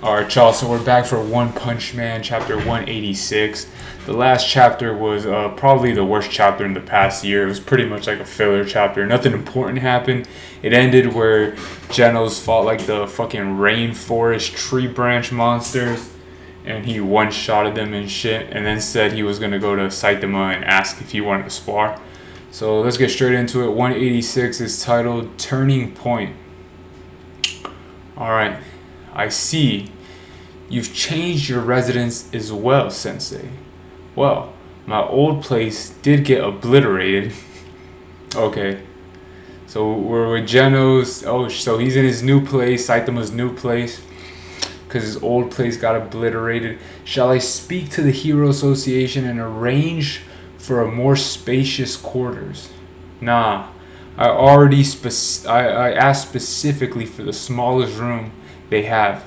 Alright, y'all, so we're back for One Punch Man, chapter 186. The last chapter was probably the worst chapter in the past year. It was pretty much like a filler chapter. Nothing important happened. It ended where Genos fought like the fucking rainforest tree branch monsters, and he one-shotted them and shit, and then said he was going to go to Saitama and ask if he wanted to spar. So let's get straight into it. 186 is titled Turning Point. Alright. I see. You've changed your residence as well, Sensei. Well, my old place did get obliterated. Okay. So we're with Genos. Oh, so he's in his new place, Saitama's new place, because his old place got obliterated. Shall I speak to the Hero Association and arrange for a more spacious quarters? Nah. I asked specifically for the smallest room they have.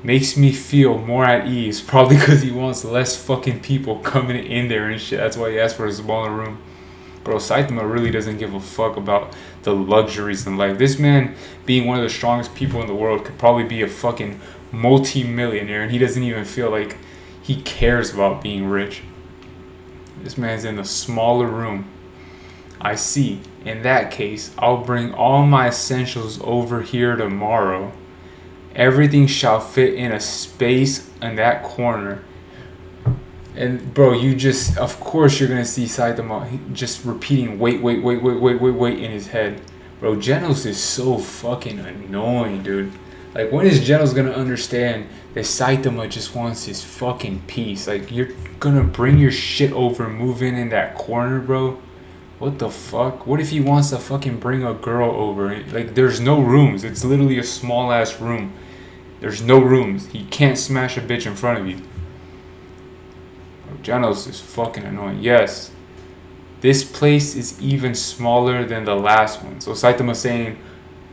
Makes me feel more at ease. Probably because he wants less fucking people coming in there and shit. That's why he asked for a smaller room. Bro, Saitama really doesn't give a fuck about the luxuries in life. This man, being one of the strongest people in the world, could probably be a fucking multi-millionaire, and he doesn't even feel like he cares about being rich. This man's in a smaller room. I see. In that case, I'll bring all my essentials over here tomorrow. Everything shall fit in a space in that corner. And bro, of course you're gonna see Saitama just repeating wait in his head. Bro, Genos is so fucking annoying, dude. Like, when is Genos gonna understand that Saitama just wants his fucking peace? Like, you're gonna bring your shit over and move in that corner, bro? What the fuck? What if he wants to fucking bring a girl over? Like, there's no rooms. It's literally a small ass room. There's no rooms. He can't smash a bitch in front of you. Bro, Genos is fucking annoying. Yes. This place is even smaller than the last one. So Saitama saying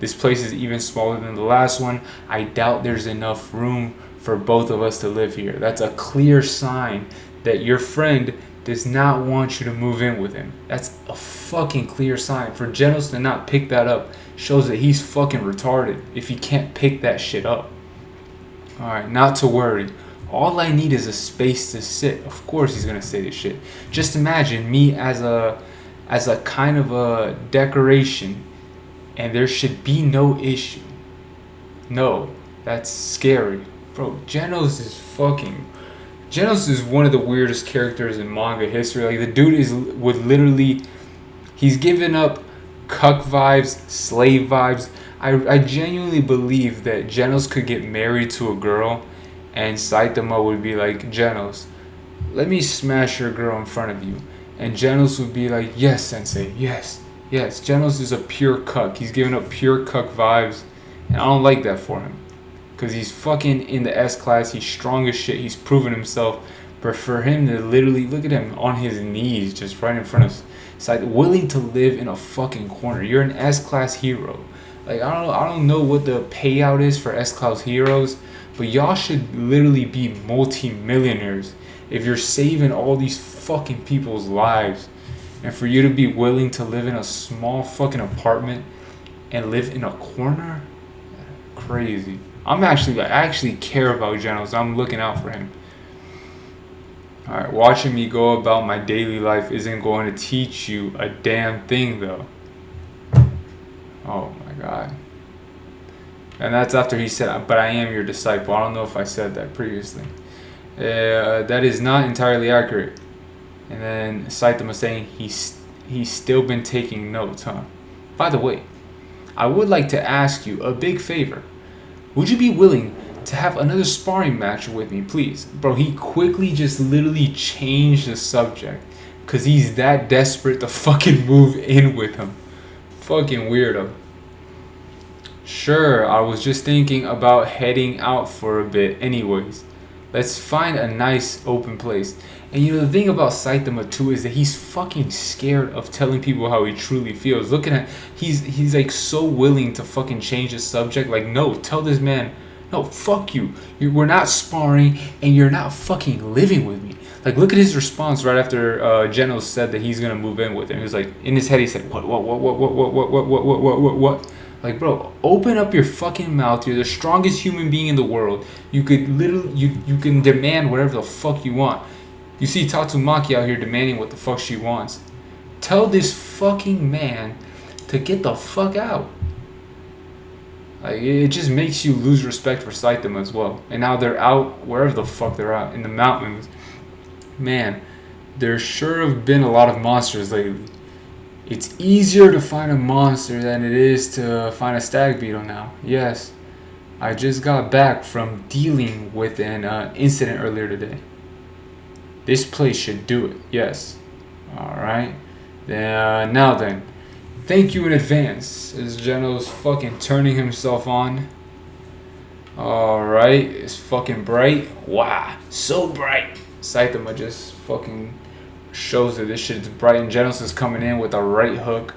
this place is even smaller than the last one. I doubt there's enough room for both of us to live here. That's a clear sign that your friend does not want you to move in with him. That's a fucking clear sign. For Genos to not pick that up shows that he's fucking retarded if he can't pick that shit up. Alright, not to worry. All I need is a space to sit. Of course he's gonna say this shit. Just imagine me as a kind of a decoration, and there should be no issue. No, that's scary. Bro, Genos is one of the weirdest characters in manga history. Like, the dude he's given up cuck vibes, slave vibes. I genuinely believe that Genos could get married to a girl and Saitama would be like, Genos, let me smash your girl in front of you. And Genos would be like, yes, Sensei, yes. Genos is a pure cuck. He's giving up pure cuck vibes, and I don't like that for him. Because he's fucking in the S class, he's strong as shit, he's proven himself. But for him to literally, look at him on his knees, just right in front of Saitama, willing to live in a fucking corner. You're an S class hero. Like, I don't know what the payout is for S class heroes, but y'all should literally be multi-millionaires if you're saving all these fucking people's lives. And for you to be willing to live in a small fucking apartment and live in a corner? Crazy. I actually care about Genos. I'm looking out for him. Alright, watching me go about my daily life isn't going to teach you a damn thing, though. Oh my god. And that's after he said, but I am your disciple. I don't know if I said that previously. That is not entirely accurate. And then Saitama saying he's still been taking notes, huh? By the way, I would like to ask you a big favor. Would you be willing to have another sparring match with me, please? Bro, he quickly just literally changed the subject because he's that desperate to fucking move in with him. Fucking weirdo. Sure, I was just thinking about heading out for a bit anyways. Let's find a nice open place. And you know, the thing about Saitama too is that he's fucking scared of telling people how he truly feels. Looking at, he's like so willing to fucking change the subject. Like, no, tell this man, no, fuck you. We're not sparring and you're not fucking living with me. Like, look at his response right after Genos said that he's gonna move in with him. He was like, in his head he said, what? Like, bro, open up your fucking mouth. You're the strongest human being in the world. You could literally, you can demand whatever the fuck you want. You see Tatsumaki out here demanding what the fuck she wants. Tell this fucking man to get the fuck out. Like, it just makes you lose respect for Saitama as well. And now they're out wherever the fuck they're out in the mountains. Man, there sure have been a lot of monsters lately. It's easier to find a monster than it is to find a stag beetle now. Yes, I just got back from dealing with an incident earlier today. This place should do it. Yes. Alright. Now then. Thank you in advance. As Geno's fucking turning himself on. Alright. It's fucking bright. Wow. So bright. Saitama just fucking shows that this shit is bright. And Genos is coming in with a right hook.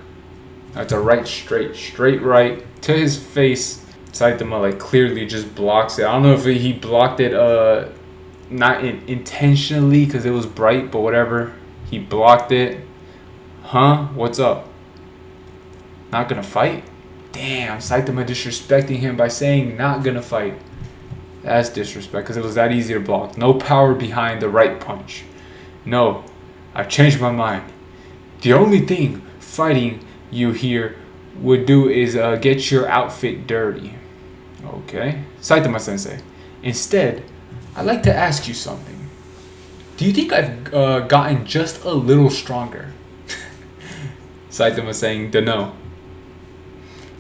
That's a right straight right to his face. Saitama like clearly just blocks it. I don't know if he blocked it not intentionally because it was bright, but whatever. He blocked it. Huh? What's up? Not gonna fight? Damn, Saitama disrespecting him by saying not gonna fight. That's disrespect because it was that easy to block. No power behind the right punch. No, I've changed my mind. The only thing fighting you here would do is get your outfit dirty. Okay. Saitama sensei. Instead, I'd like to ask you something. Do you think I've gotten just a little stronger? Saitama saying, "Dunno."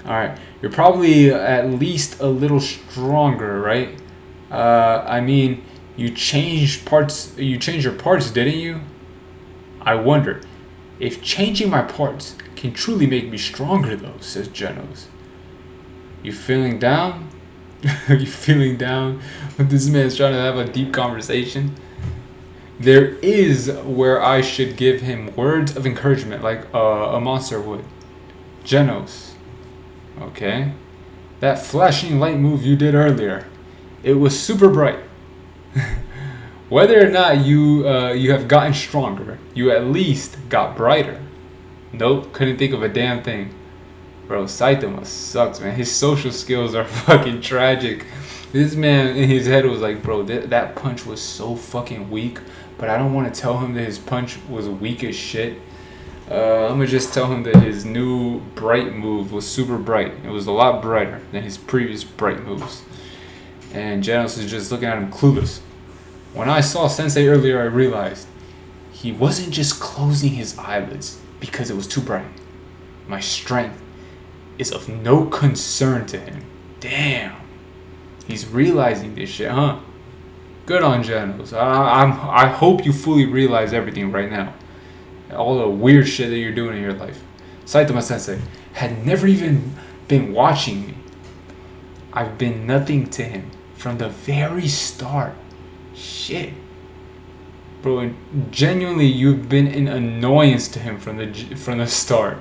Alright, you're probably at least a little stronger, right? I mean, you changed your parts, didn't you? I wonder if changing my parts can truly make me stronger though, says Genos. You feeling down? Are you feeling down? This man's trying to have a deep conversation. There is where I should give him words of encouragement like a monster would. Genos. Okay. That flashing light move you did earlier. It was super bright. Whether or not you have gotten stronger, you at least got brighter. Nope, couldn't think of a damn thing. Bro, Saitama sucks, man. His social skills are fucking tragic. This man in his head was like, bro, that punch was so fucking weak, but I don't want to tell him that his punch was weak as shit. I'm gonna just tell him that his new bright move was super bright. It was a lot brighter than his previous bright moves. And Genos is just looking at him clueless. When I saw Sensei earlier, I realized he wasn't just closing his eyelids because it was too bright. My strength is of no concern to him. Damn. He's realizing this shit, huh? Good on Genos. I hope you fully realize everything right now. All the weird shit that you're doing in your life. Saitama Sensei had never even been watching me. I've been nothing to him from the very start. Shit. Bro, genuinely you've been an annoyance to him from the start.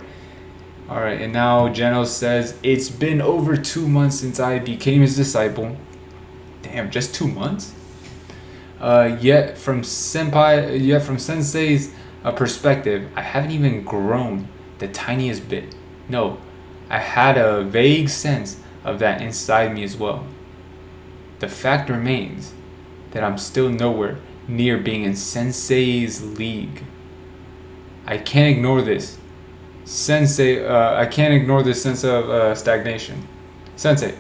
Alright, and now Genos says, it's been over 2 months since I became his disciple. Damn, just 2 months? Yet from Sensei's perspective, I haven't even grown the tiniest bit. No, I had a vague sense of that inside me as well. The fact remains that I'm still nowhere near being in Sensei's league. I can't ignore this. I can't ignore this sense of stagnation. Sensei,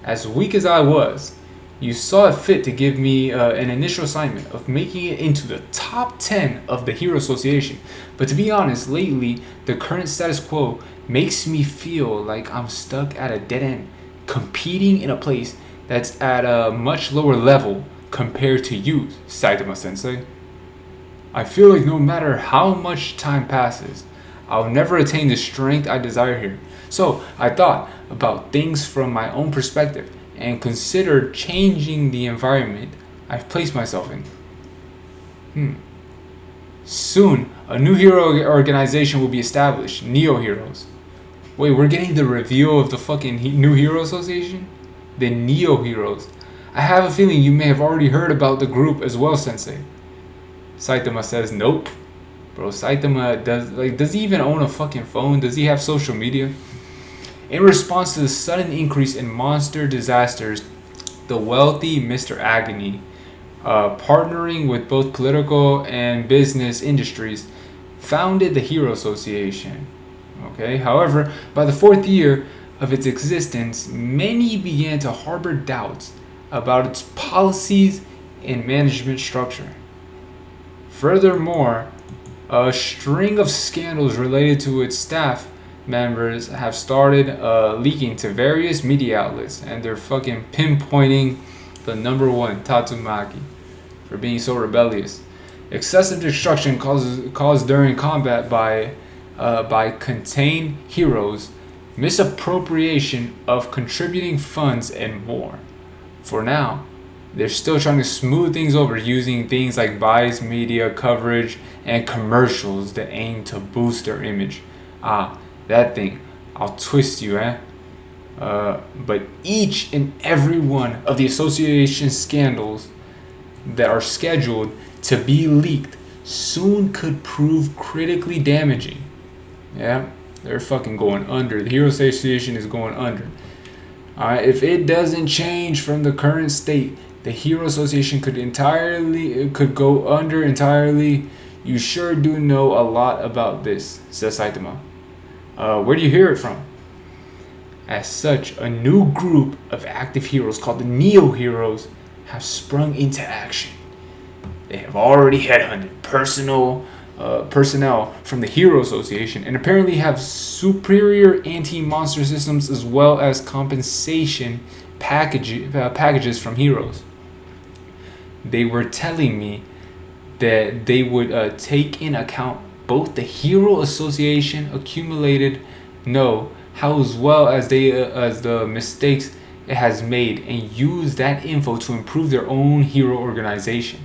as weak as I was, you saw it fit to give me an initial assignment of making it into the top 10 of the Hero Association. But to be honest, lately, the current status quo makes me feel like I'm stuck at a dead end, competing in a place that's at a much lower level compared to you, Saitama Sensei. I feel like no matter how much time passes, I'll never attain the strength I desire here. So I thought about things from my own perspective and considered changing the environment I've placed myself in. Soon, a new hero organization will be established, Neo Heroes. Wait, we're getting the reveal of the fucking new hero association? The Neo Heroes. I have a feeling you may have already heard about the group as well, Sensei. Saitama says, nope. Bro, Saitama does he even own a fucking phone? Does he have social media? In response to the sudden increase in monster disasters, the wealthy Mr. Agony, partnering with both political and business industries, founded the Hero Association. Okay. However, by the fourth year of its existence, many began to harbor doubts about its policies and management structure. Furthermore, a string of scandals related to its staff members have started leaking to various media outlets, and they're fucking pinpointing the number one, Tatsumaki, for being so rebellious. Excessive destruction caused during combat by contained heroes, misappropriation of contributing funds, and more. For now, they're still trying to smooth things over using things like biased media coverage and commercials that aim to boost their image. That thing. I'll twist you, but each and every one of the association scandals that are scheduled to be leaked soon could prove critically damaging. Yeah, they're fucking going under. The Hero Association is going under. Alright, if it doesn't change from the current state, the Hero Association could go under entirely. You sure do know a lot about this, says Saitama. Where do you hear it from? As such, a new group of active heroes called the Neo Heroes have sprung into action. They have already headhunted personnel from the Hero Association and apparently have superior anti-monster systems as well as compensation packages from heroes. They were telling me that they would take in account both the Hero Association accumulated know how as well as the mistakes it has made and use that info to improve their own hero organization.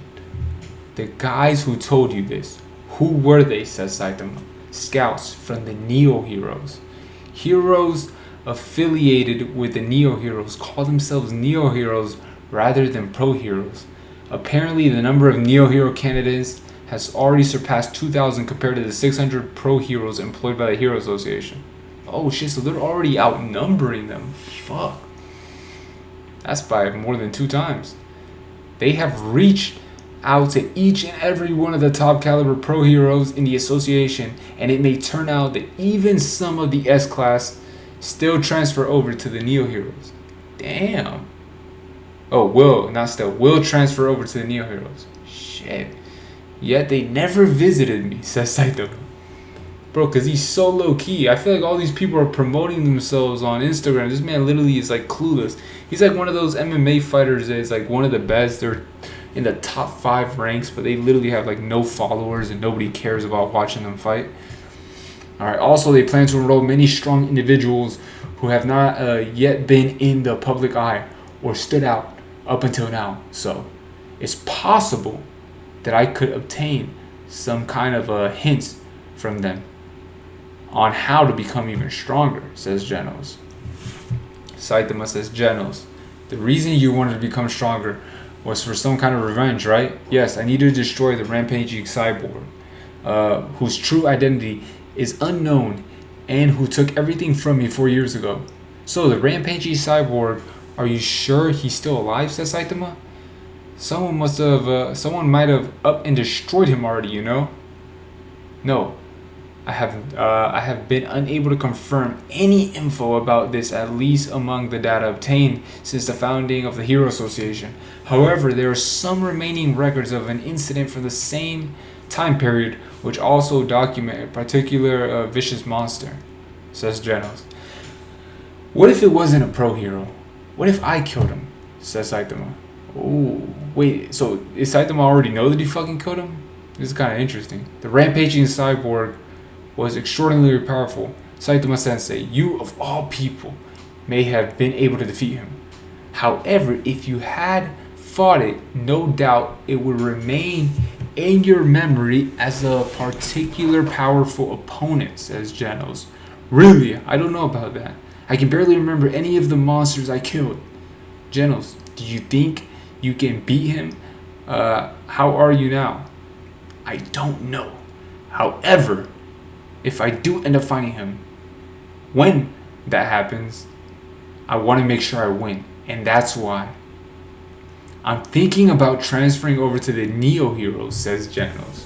The guys who told you this, who were they, says Saitama? Scouts from the Neo Heroes. Heroes affiliated with the Neo Heroes call themselves Neo Heroes rather than Pro Heroes. Apparently, the number of Neo Hero candidates has already surpassed 2,000 compared to the 600 Pro Heroes employed by the Hero Association. Oh shit, so they're already outnumbering them. Fuck. That's by more than 2 times. They have reached out to each and every one of the top caliber pro heroes in the association, and it may turn out that even some of the S-Class still transfer over to the Neo Heroes. Damn. Oh, will transfer over to the Neo Heroes. Shit. Yet they never visited me, says Saito. Bro, because he's so low-key. I feel like all these people are promoting themselves on Instagram. This man literally is like clueless. He's like one of those MMA fighters that is like one of the best. They're in the top 5 ranks, but they literally have like no followers and nobody cares about watching them fight. Alright, also they plan to enroll many strong individuals who have not yet been in the public eye or stood out up until now. So it's possible that I could obtain some kind of hints from them on how to become even stronger, says Genos. Saitama says, Genos, the reason you wanted to become stronger was for some kind of revenge, right? Yes, I need to destroy the rampaging cyborg, whose true identity is unknown and who took everything from me 4 years ago. So the rampaging cyborg, are you sure he's still alive, says Saitama? Someone might have up and destroyed him already, you know? No, I have been unable to confirm any info about this, at least among the data obtained since the founding of the Hero Association. However, there are some remaining records of an incident from the same time period which also document a particular vicious monster, says Genos. What if it wasn't a pro hero? What if I killed him, says Saitama. Oh, wait, so does Saitama already know that he fucking killed him? This is kind of interesting. The rampaging cyborg was extraordinarily powerful. Saitama Sensei, you of all people may have been able to defeat him. However, if you had fought it, no doubt it would remain in your memory as a particular powerful opponent, says Genos. Really? I don't know about that. I can barely remember any of the monsters I killed. Genos, do you think you can beat him? How are you now? I don't know. However, if I do end up finding him, when that happens, I want to make sure I win. And that's why I'm thinking about transferring over to the Neo Heroes, says Genos.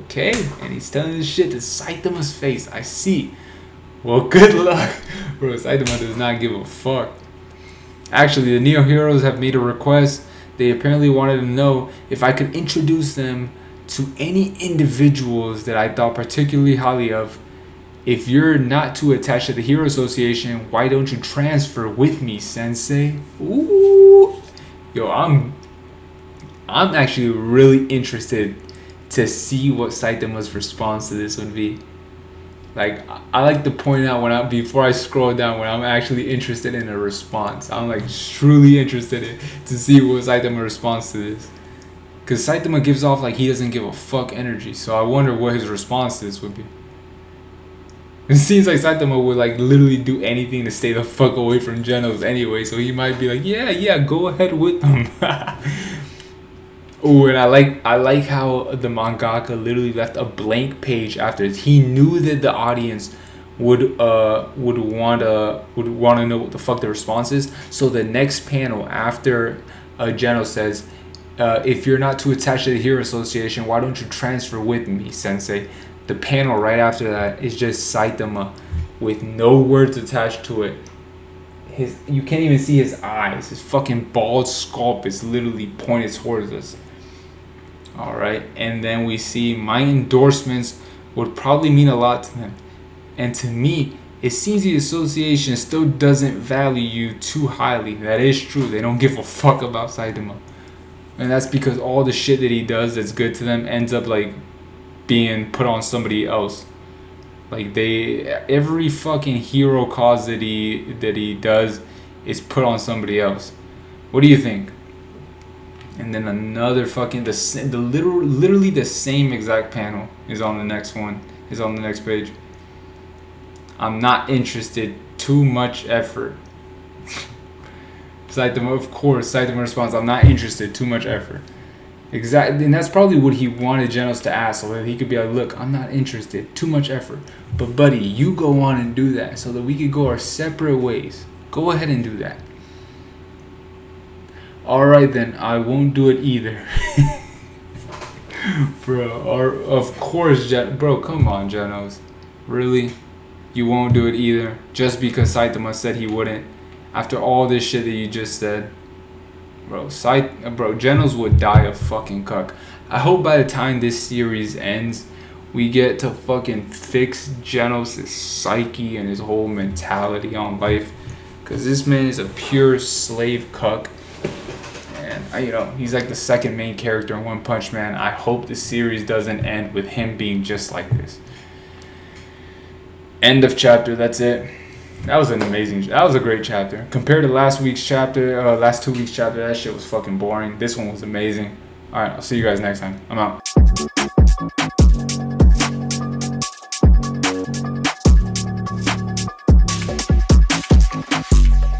Okay, and he's telling this shit to Saitama's face. I see. Well, good luck. Bro, Saitama does not give a fuck. Actually, the Neo Heroes have made a request. They apparently wanted to know if I could introduce them to any individuals that I thought particularly highly of. If you're not too attached to the Hero Association, why don't you transfer with me, Sensei? Ooh. Yo, I'm actually really interested to see what Saitama's response to this would be. Like, I like to point out before I scroll down when I'm actually interested in a response. I'm like truly interested to see what Saitama responds to this. Because Saitama gives off like he doesn't give a fuck energy. So I wonder what his response to this would be. It seems like Saitama would like literally do anything to stay the fuck away from Genos anyway. So he might be like, yeah, go ahead with them. Oh, and I like how the mangaka literally left a blank page after this. He knew that the audience would want to know what the fuck the response is. So the next panel after Genos says, if you're not too attached to the Hero Association, why don't you transfer with me, Sensei? The panel right after that is just Saitama with no words attached to it. You can't even see his eyes. His fucking bald scalp is literally pointed towards us. Alright, and then we see my endorsements would probably mean a lot to them. And to me, it seems the association still doesn't value you too highly. That is true. They don't give a fuck about Saitama. And that's because all the shit that he does that's good to them ends up like being put on somebody else. Like every fucking hero cause that he does is put on somebody else. What do you think? And then another fucking literally the same exact panel is on the next one. Is on the next page. I'm not interested. Too much effort. Saitama, of course. Saitama responds, I'm not interested. Too much effort. Exactly, and that's probably what he wanted Genos to ask, so that he could be like, look, I'm not interested. Too much effort. But buddy, you go on and do that so that we could go our separate ways. Go ahead and do that. Alright then, I won't do it either. Bro, of course, bro, come on, Genos. Really? You won't do it either? Just because Saitama said he wouldn't? After all this shit that you just said? Bro, Genos would die a fucking cuck. I hope by the time this series ends, we get to fucking fix Genos' psyche and his whole mentality on life. Because this man is a pure slave cuck. And, he's like the second main character in One Punch Man. I hope the series doesn't end with him being just like this. End of chapter, that's it. That was a great chapter. Compared to last 2 weeks chapter, that shit was fucking boring. This one was amazing. Alright, I'll see you guys next time. I'm out.